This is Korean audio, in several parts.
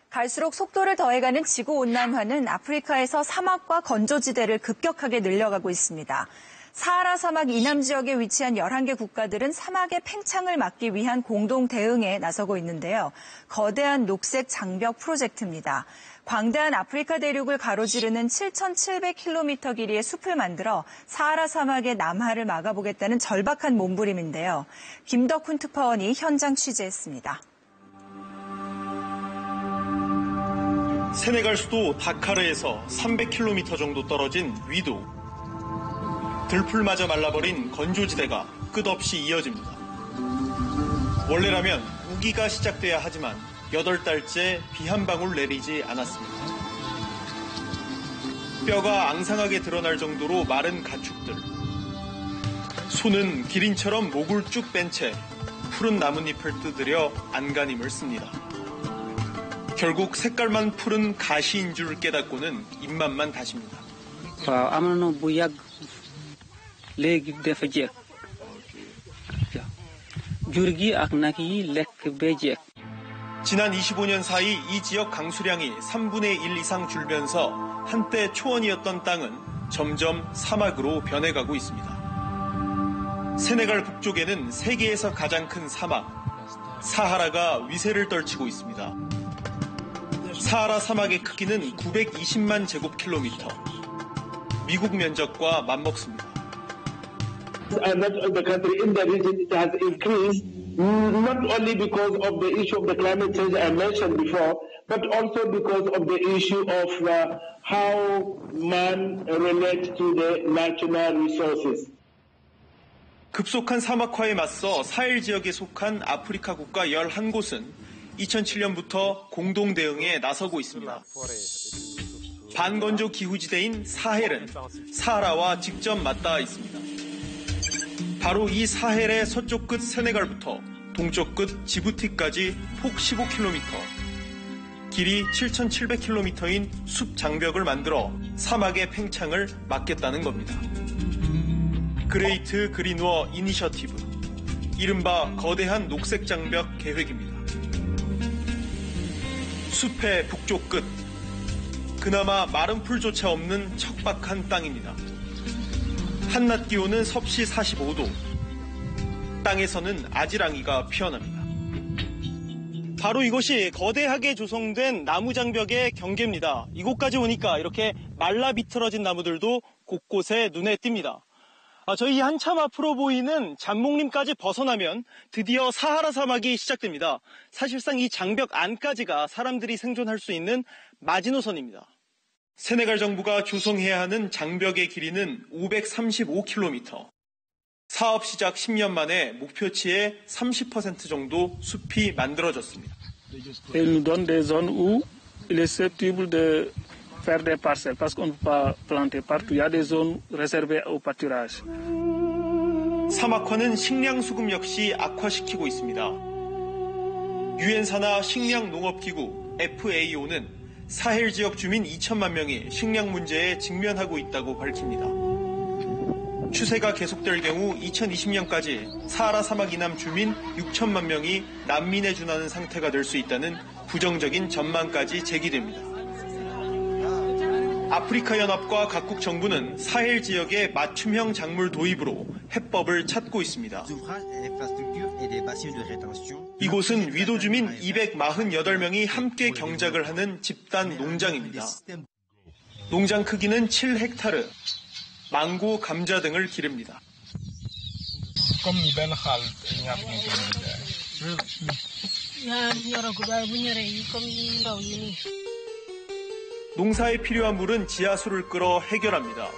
갈수록 속도를 더해가는 지구온난화는 아프리카에서 사막과 건조지대를 급격하게 늘려가고 있습니다. 사하라 사막 이남 지역에 위치한 11개 국가들은 사막의 팽창을 막기 위한 공동 대응에 나서고 있는데요. 거대한 녹색 장벽 프로젝트입니다. 광대한 아프리카 대륙을 가로지르는 7,700km 길이의 숲을 만들어 사하라 사막의 남하를 막아보겠다는 절박한 몸부림인데요. 김덕훈 특파원이 현장 취재했습니다. 세네갈 수도 다카르에서 300km 정도 떨어진 위도. 들풀마저 말라버린 건조지대가 끝없이 이어집니다. 원래라면 우기가 시작돼야 하지만 8달째 비 한 방울 내리지 않았습니다. 뼈가 앙상하게 드러날 정도로 마른 가축들. 소는 기린처럼 목을 쭉 뺀 채 푸른 나뭇잎을 뜯으려 안간힘을 씁니다. 결국 색깔만 푸른 가시인 줄 깨닫고는 입맛만 다십니다. 지난 25년 사이 이 지역 강수량이 3분의 1 이상 줄면서 한때 초원이었던 땅은 점점 사막으로 변해가고 있습니다. 세네갈 북쪽에는 세계에서 가장 큰 사막, 사하라가 위세를 떨치고 있습니다. 사하라 사막의 크기는 920만 제곱킬로미터. 미국 면적과 맞먹습니다. And that the country in the region it has increased not only because of the issue of the climate change I mentioned before, but also because of the issue of how man relates to the natural resources. 급속한 사막화에 맞서 사헬 지역에 속한 아프리카 국가 11곳은 2007년부터 공동 대응에 나서고 있습니다. 반건조 기후지대인 사헬은 사하라와 직접 맞닿아 있습니다. 바로 이 사헬의 서쪽 끝 세네갈부터 동쪽 끝 지부티까지 폭 15km, 길이 7,700km인 숲 장벽을 만들어 사막의 팽창을 막겠다는 겁니다. 그레이트 그린워 이니셔티브, 이른바 거대한 녹색 장벽 계획입니다. 숲의 북쪽 끝, 그나마 마른 풀조차 없는 척박한 땅입니다. 한낮 기온은 섭씨 45도, 땅에서는 아지랑이가 피어납니다. 바로 이곳이 거대하게 조성된 나무 장벽의 경계입니다. 이곳까지 오니까 이렇게 말라 비틀어진 나무들도 곳곳에 눈에 띕니다. 저희 한참 앞으로 보이는 잠목림까지 벗어나면 드디어 사하라 사막이 시작됩니다. 사실상 이 장벽 안까지가 사람들이 생존할 수 있는 마지노선입니다. 세네갈 정부가 조성해야 하는 장벽의 길이는 535km. 사업 시작 10년 만에 목표치의 30% 정도 숲이 만들어졌습니다. Elle nous donne des zones où il est susceptible de faire des parcelles parce qu'on ne peut pas planter partout. Il y a des zones réservées au pâturage. 사막화는 식량 수급 역시 악화시키고 있습니다. 유엔 산하 식량농업기구 FAO는 사헬 지역 주민 2천만 명이 식량 문제에 직면하고 있다고 밝힙니다. 추세가 계속될 경우 2020년까지 사하라 사막 이남 주민 6천만 명이 난민에 준하는 상태가 될 수 있다는 부정적인 전망까지 제기됩니다. 아프리카 연합과 각국 정부는 사헬 지역의 맞춤형 작물 도입으로 해법을 찾고 있습니다. 이곳은 위도 주민 248명이 함께 경작을 하는 집단 농장입니다. 농장 크기는 7헥타르, 망고, 감자 등을 기릅니다. 농사에 필요한 물은 지하수를 끌어 해결합니다.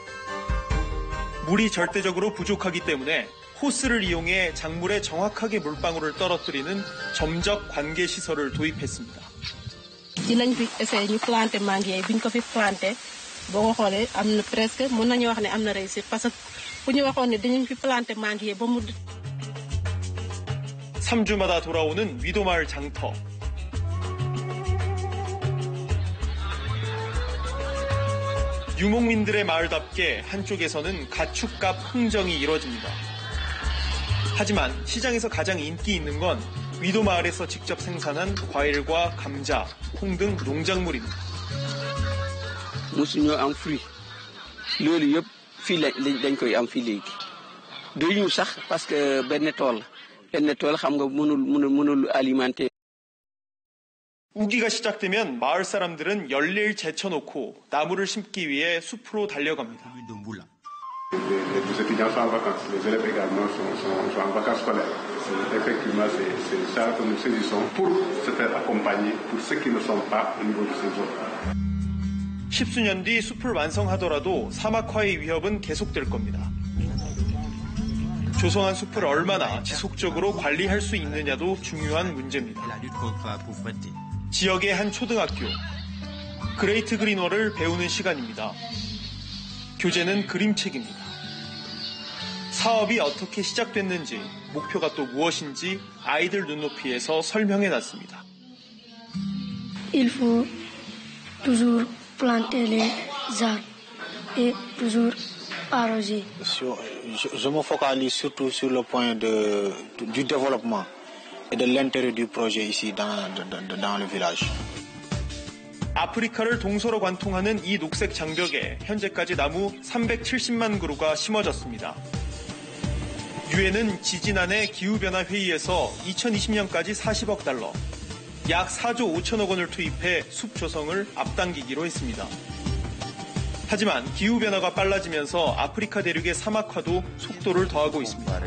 물이 절대적으로 부족하기 때문에 호스를 이용해 작물에 정확하게 물방울을 떨어뜨리는 점적 관계 시설을 도입했습니다. dinañ fi essayer ñu planter mangue biñ ko fi planter boo ko xoolee am na presque mën nañu wax ne am na réussite parce que bu ñu waxoon ne dañu fi planter mangue ba mu 3주마다 돌아오는 위도마을 장터. 유목민들의 마을답게 한쪽에서는 가축값 흥정이 이뤄집니다. 하지만 시장에서 가장 인기 있는 건 위도 마을에서 직접 생산한 과일과 감자, 콩 등 농작물입니다. mosuñoo am fruit loolu yëpp fii dañ koy am fii léegi doyuñu sax parce que benn tool xam nga mënul alimenter. 우기가 시작되면 마을 사람들은 열일 제쳐놓고 나무를 심기 위해 숲으로 달려갑니다. Les étudiants sont en vacances, les élèves également sont en vacances scolaires. Effectivement, c'est ça que nous saisissons pour se faire accompagner pour ceux qui ne sont pas au niveau de ces zones. 10수년 뒤 숲을 완성하더라도 사막화의 위협은 계속될 겁니다. 조성한 숲을 얼마나 지속적으로 관리할 수 있느냐도 중요한 문제입니다. 지역의 한 초등학교, 그레이트 그린워를 배우는 시간입니다. 교재는 그림책입니다. 사업이 어떻게 시작됐는지, 목표가 또 무엇인지 아이들 눈높이에서 설명해놨습니다. Il faut toujours planter les arbres et toujours arroser. Je me focalise surtout sur le point du développement et de l'intérêt du projet ici dans le village. 아프리카를 동서로 관통하는 이 녹색 장벽에 현재까지 나무 370만 그루가 심어졌습니다. 유엔은 지지난해 기후변화 회의에서 2020년까지 40억 달러, 약 4조 5천억 원을 투입해 숲 조성을 앞당기기로 했습니다. 하지만 기후변화가 빨라지면서 아프리카 대륙의 사막화도 속도를 더하고 있습니다.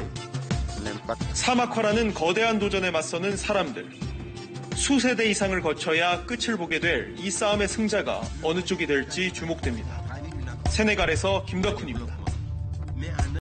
사막화라는 거대한 도전에 맞서는 사람들. 수세대 이상을 거쳐야 끝을 보게 될 이 싸움의 승자가 어느 쪽이 될지 주목됩니다. 세네갈에서 김덕훈입니다.